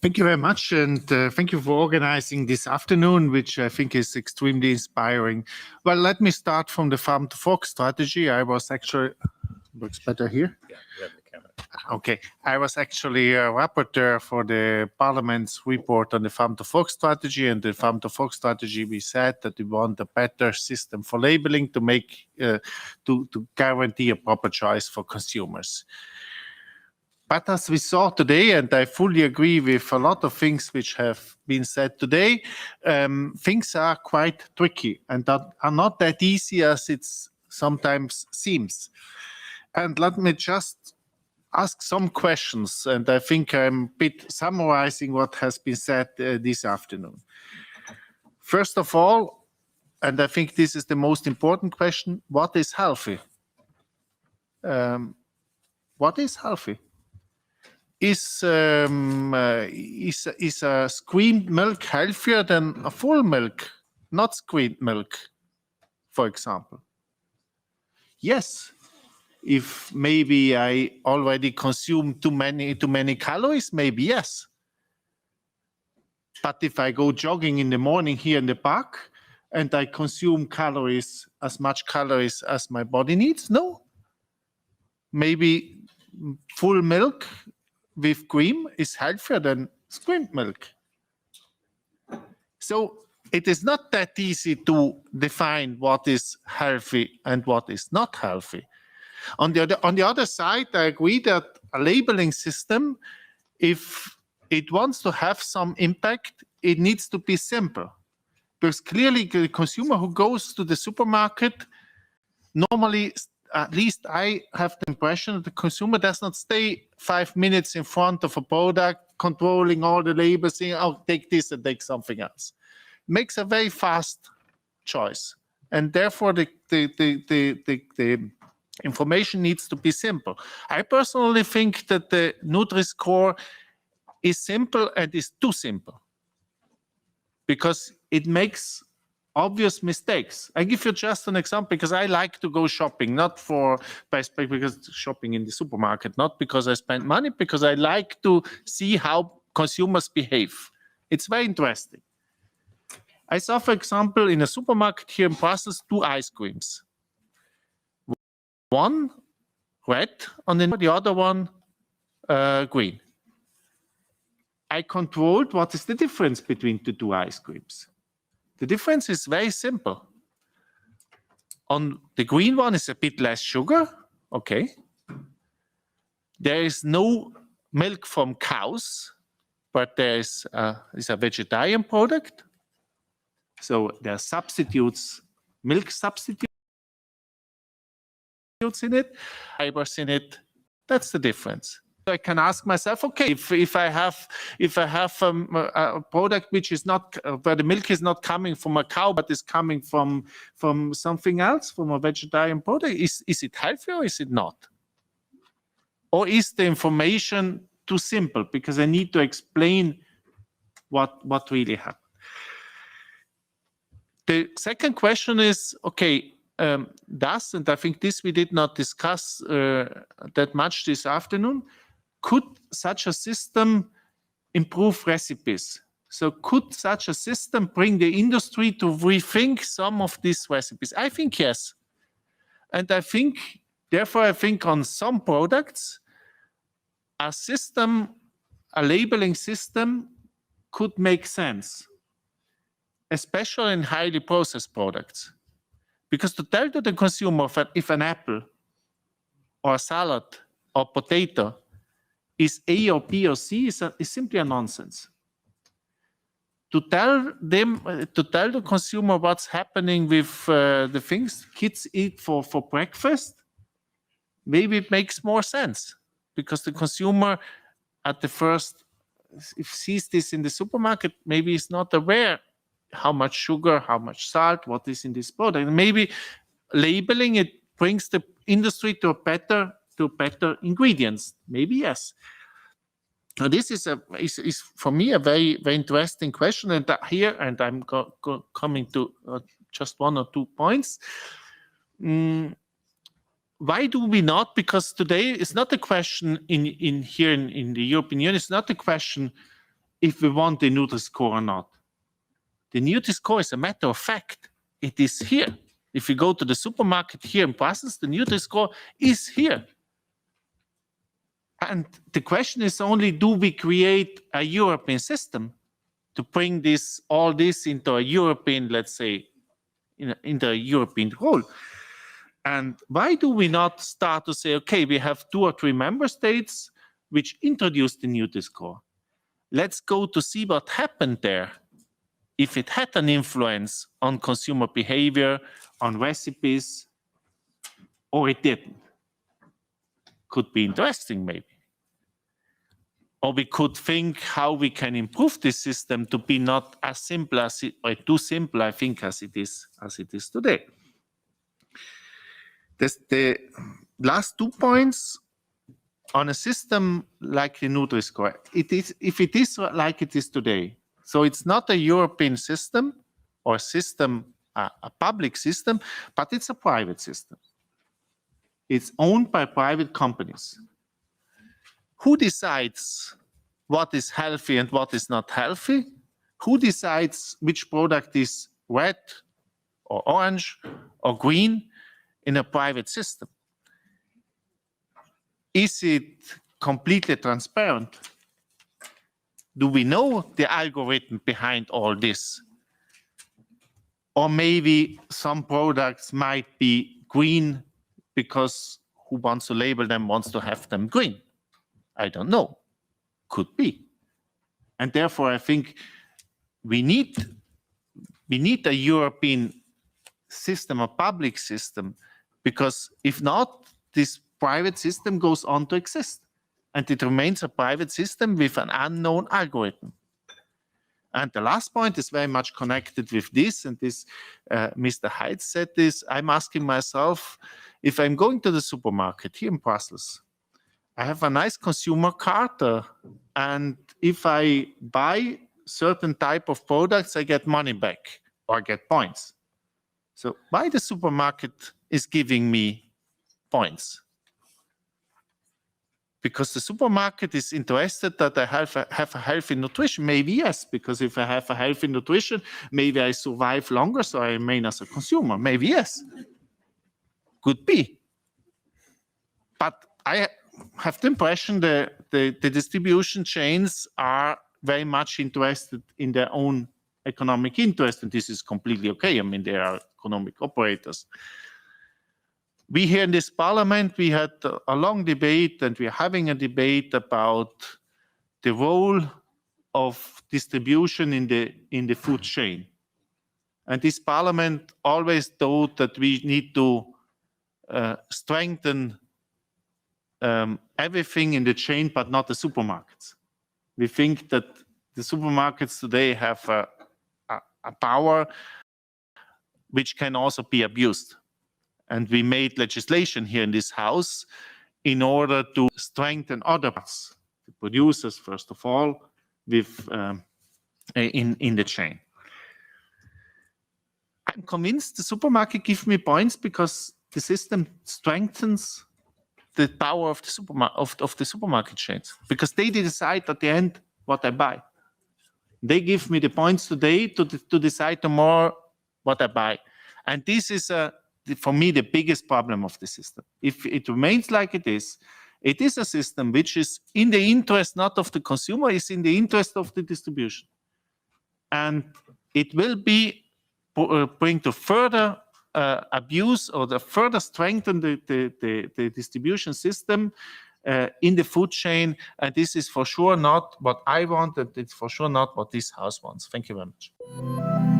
Thank you very much, and thank you for organizing this afternoon, which I think is extremely inspiring. Well, let me start from the farm to fork strategy. I was actually, looks better here. Yeah, you have the camera. Okay, I was actually a rapporteur for the Parliament's report on the farm to fork strategy, and the farm to fork strategy, we said that we want a better system for labeling to make to guarantee a proper choice for consumers. But as we saw today, and I fully agree with a lot of things which have been said today, things are quite tricky and are not that easy as it sometimes seems. And let me just ask some questions, and I think I'm a bit summarizing what has been said this afternoon. First of all, and I think this is the most important question, what is healthy? What is healthy? Is a skimmed milk healthier than a full milk, not skimmed milk, for example? Yes. If maybe I already consume too many calories, maybe yes. But if I go jogging in the morning here in the park and I consume calories, as much calories as my body needs, no. Maybe full milk with cream is healthier than skimmed milk. So it is not that easy to define what is healthy and what is not healthy. On the other side, I agree that a labeling system, if it wants to have some impact, it needs to be simple. Because clearly the consumer who goes to the supermarket, normally, at least I have the impression that the consumer does not stay 5 minutes in front of a product, controlling all the labels, saying, oh, take this and take something else. Makes a very fast choice. And therefore, the information needs to be simple. I personally think that the Nutriscore is simple and is too simple because it makes obvious mistakes. I give you just an example because I like to go shopping, not because shopping in the supermarket, not because I spend money, because I like to see how consumers behave. It's very interesting. I saw, for example, in a supermarket here in Brussels, 2 ice creams. One red, and then the other one green. I controlled what is the difference between the 2 ice creams. The difference is very simple. On the green one is a bit less sugar, okay. There is no milk from cows, but it's a vegetarian product. So there are substitutes, milk substitutes in it, fibers in it. That's the difference. I can ask myself, okay, if I have a product which is not where the milk is not coming from a cow but is coming from something else, from a vegetarian product, is it healthy or is it not? Or is the information too simple because I need to explain what really happened? The second question is, okay, and I think this we did not discuss that much this afternoon, could such a system improve recipes? So could such a system bring the industry to rethink some of these recipes? I think yes. And therefore I think on some products, a labeling system could make sense, especially in highly processed products. Because to tell to the consumer if an apple or a salad or potato is A or B or C is simply a nonsense. To tell the consumer what's happening with the things kids eat for breakfast, maybe it makes more sense because the consumer at the first, if sees this in the supermarket, maybe is not aware how much sugar, how much salt, what is in this product. And maybe labeling it brings the industry to better ingredients. Maybe yes. Now this is for me a very, very interesting question. And I'm coming to just 1 or 2 points. Why do we not? Because today it's not a question in the European Union. It's not a question if we want the Nutriscore or not. The Nutriscore is a matter of fact. It is here. If you go to the supermarket here in Brussels, the Nutriscore is here. And the question is only, do we create a European system to bring all this into a European, let's say, into a European role? And why do we not start to say, okay, we have 2 or 3 member states which introduced the Nutriscore. Let's go to see what happened there. If it had an influence on consumer behavior, on recipes, or it didn't. Could be interesting, maybe. Or we could think how we can improve this system to be not as simple as it, or too simple, I think, as it is today. The last 2 points on a system like the Nutriscore. If it is like it is today, so it's not a European system or a public system, but it's a private system. It's owned by private companies. Who decides what is healthy and what is not healthy? Who decides which product is red or orange or green in a private system? Is it completely transparent? Do we know the algorithm behind all this? Or maybe some products might be green because who wants to label them wants to have them green. I don't know. Could be. And therefore, I think we need a European system, a public system, because if not, this private system goes on to exist. And it remains a private system with an unknown algorithm. And the last point is very much connected with this, and this Mr. Heitz said this. I'm asking myself, if I'm going to the supermarket here in Brussels, I have a nice consumer card, and if I buy certain type of products, I get money back or get points. So why the supermarket is giving me points? Because the supermarket is interested that I have a healthy nutrition. Maybe yes, because if I have a healthy nutrition, maybe I survive longer, so I remain as a consumer. Maybe yes. Could be. But I have the impression that the distribution chains are very much interested in their own economic interest, and this is completely okay. I mean, they are economic operators. We here in this parliament, we had a long debate, and we are having a debate about the role of distribution in the food chain. And this parliament always thought that we need to strengthen everything in the chain, but not the supermarkets. We think that the supermarkets today have a power which can also be abused. And we made legislation here in this house in order to strengthen other parts, the producers, first of all, with in the chain. I'm convinced the supermarket gives me points because the system strengthens the power of the supermarket chains, because they decide at the end what I buy. They give me the points today to decide tomorrow what I buy. And this is for me, the biggest problem of the system. If it remains like it is a system which is in the interest not of the consumer, it's in the interest of the distribution. And it will bring to further abuse or the further strengthen the distribution system in the food chain. And this is for sure not what I want, and it's for sure not what this house wants. Thank you very much.